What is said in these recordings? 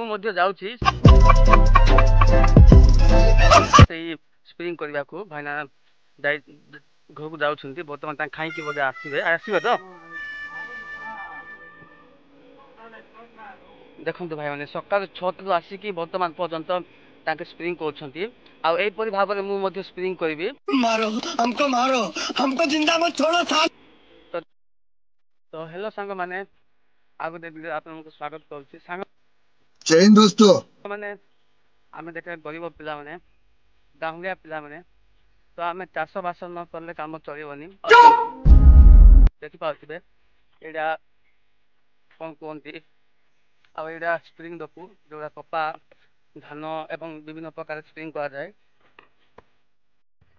ମୁଁ ମଧ୍ୟ ଯାଉଛି ସେଇ ସ୍ପ୍ରିଙ୍ଗ କରିବାକୁ। ଭାଇନା ଯାଇ ଘରକୁ ଯାଉଛନ୍ତି ବର୍ତ୍ତମାନ, ତାଙ୍କ ଖାଇକି ବୋଧେ ଆସିବେ ତ। ଦେଖନ୍ତୁ ଭାଇମାନେ, ସକାଳ 6ଟାରୁ ଆସିକି ବର୍ତ୍ତମାନ ପର୍ଯ୍ୟନ୍ତ ତାଙ୍କେ ସ୍ପ୍ରିଙ୍ଗ କରୁଛନ୍ତି। ଆଉ ଏହିପରି ଭାବରେ ମୁଁ ମଧ୍ୟ ସ୍ପ୍ରିଙ୍ଗ କରିବି। मारो हमको जिंदा मत छोड़ो साथ। ତ ହେଲୋ ସାଙ୍ଗମାନେ, ଆଉ ଗୋଟେ ଭିଡ଼ିଓ ଆପଣଙ୍କୁ ସ୍ୱାଗତ କରୁଛି। जय हिंद दोस्तों। ସାଙ୍ଗମାନେ, ଆମେ ଦେଖିବା ଗରିବ ପିଲାମାନେ, ଗାଉଁଲିଆ ପିଲାମାନେ, ତ ଆମେ ଚାଷବାସ ନ କଲେ କାମ ଚଳିବନି। ଦେଖିପାରୁଥିବେ ଏଇଟା କ'ଣ କୁହନ୍ତି, ଆଉ ଏଇଟା ସ୍ପ୍ରିଙ୍ଗ ଦବୁ, ଯୋଉଟା କପା, ଧାନ ଏବଂ ବିଭିନ୍ନ ପ୍ରକାର ସ୍ପ୍ରିଙ୍ଗ କରାଯାଏ।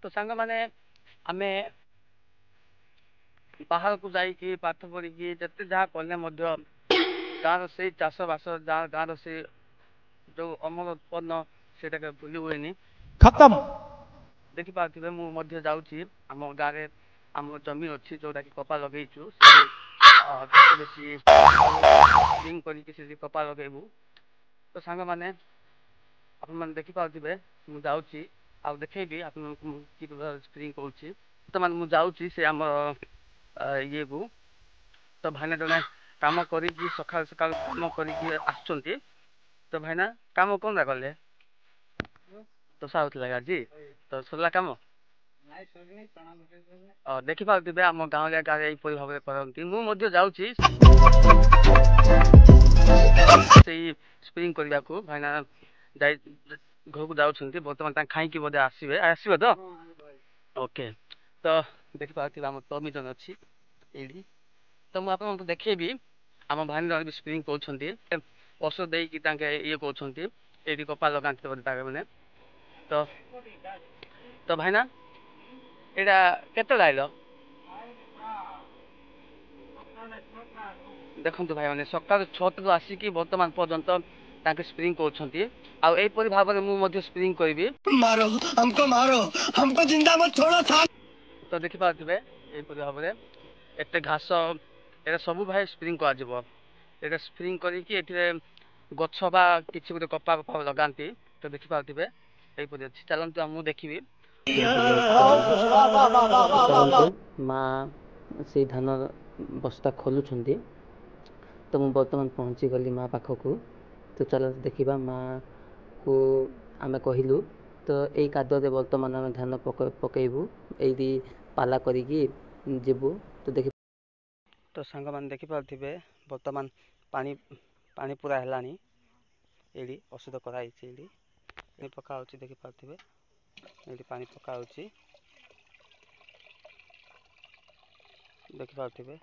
ତ ସାଙ୍ଗମାନେ, ଆମେ ବାହାରକୁ ଯାଇକି ପାଠ ପଢ଼ିକି ଯେତେ ଯାହା କଲେ ମଧ୍ୟ ଗାଁର ସେଇ ଚାଷବାସ, ଗାଁର ସେଇ ଯୋଉ ଅମଳ ଉତ୍ପନ୍ନ, ସେଇଟାকে ଭୁଲି ହୁଏନି। खत्म। ଦେଖିପାରୁଥିବେ ମୁଁ ମଧ୍ୟ ଯାଉଛି, ଆମ ଗାଁରେ ଆମର ଜମି ଅଛି ଯୋଉଟାକି କପା ଲଗେଇଛୁ। ବେଶୀ ସ୍ପ୍ରିଙ୍ଗ କରିକି ସେଠି କପା ଲଗେଇବୁ। ତ ସାଙ୍ଗମାନେ, ଆପଣମାନେ ଦେଖିପାରୁଥିବେ ମୁଁ ଯାଉଛି, ଆଉ ଦେଖେଇବି ଆପଣଙ୍କୁ ମୁଁ କି ସ୍ପ୍ରିଙ୍ଗ କରୁଛି। ବର୍ତ୍ତମାନ ମୁଁ ଯାଉଛି ସେ ଆମର ଇଏକୁ। ତ ଭାଇନା ଜଣେ କାମ କରିକି ସକାଳୁ ସକାଳୁ କାମ କରିକି ଆସୁଛନ୍ତି। ତ ଭାଇନା କାମ କ'ଣଟା କଲେ? ଦୋସା ହଉଥିଲା ଆଜି, ତ ସରିଲା କାମ? ଦେଖିପାରୁଥିବେ ଆମ ଗାଁରେ ଏହିପରି ଭାବରେ କରନ୍ତି। ମୁଁ ମଧ୍ୟ ଯାଉଛି ସେଇ ସ୍ପ୍ରିଙ୍ଗ କରିବାକୁ। ଭାଇନା ଯାଇ ଘରକୁ ଯାଉଛନ୍ତି ବର୍ତ୍ତମାନ, ତାଙ୍କ ଖାଇକି ବୋଧେ ଆସିବେ ତ। ଓକେ, ତ ଦେଖିପାରୁଥିବେ ଆମ ଟମି ଜଣେ ଅଛି ଏଇଠି। ତ ମୁଁ ଆପଣଙ୍କୁ ଦେଖେଇବି ଆମ ଭାଇନା ଜଣେ ବି ସ୍ପ୍ରିଙ୍ଗ କରୁଛନ୍ତି। ଔଷଧ ଦେଇକି ତାଙ୍କେ ଇଏ କରୁଛନ୍ତି, ଏଇଠି କପା ଲଗାନ୍ତି ବୋଧେ ତାଙ୍କେ ମାନେ। ତ ଭାଇନା, ଏଇଟା କେତେବେଳେ ଆଇଲ? ଦେଖନ୍ତୁ ଭାଇମାନେ, ସକାଳ 6ଟାରୁ ଆସିକି ବର୍ତ୍ତମାନ ପର୍ଯ୍ୟନ୍ତ ତାଙ୍କେ ସ୍ପ୍ରିଙ୍ଗ କରୁଛନ୍ତି। ଆଉ ଏହିପରି ଭାବରେ ମୁଁ ମଧ୍ୟ ସ୍ପ୍ରିଙ୍ଗ କରିବି। मारो हमको जिंदा मत छोड़ो साथ। ତ ଦେଖିପାରୁଥିବେ ଏହିପରି ଭାବରେ ଏତେ ଘାସ, ଏଇଟା ସବୁ ଭାଇ ସ୍ପ୍ରିଙ୍ଗ କରାଯିବ। ଏଇଟା ସ୍ପ୍ରିଙ୍ଗ କରିକି ଏଥିରେ ଗଛ ବା କିଛି ଗୋଟେ କପା ଲଗାନ୍ତି। ତ ଦେଖିପାରୁଥିବେ ଏହିପରି ଅଛି। ଚାଲନ୍ତୁ ମୁଁ ଦେଖିବି। ଚାଲନ୍ତୁ ମା ସେଇ ଧାନ ବସ୍ତା ଖୋଲୁଛନ୍ତି। ତ ମୁଁ ବର୍ତ୍ତମାନ ପହଞ୍ଚିଗଲି ମା ପାଖକୁ। ତ ଚାଲ ଦେଖିବା ମାକୁ ଆମେ କହିଲୁ। ତ ଏଇ କାଦୁଅରେ ବର୍ତ୍ତମାନ ଆମେ ଧାନ ପକେଇବୁ, ଏଇଠି ପାଲା କରିକି ଯିବୁ। ତ ସାଙ୍ଗମାନେ ଦେଖିପାରୁଥିବେ ବର୍ତ୍ତମାନ ପାଣି ପୁରା ହେଲାଣି। ଏଇଠି ଔଷଧ କରାହେଇଛି, ଏଇଠି ପକା ହେଉଛି। ଦେଖିପାରୁଥିବେ ଏଇଠି ପାଣି ପକା ହେଉଛି, ଦେଖିପାରୁଥିବେ।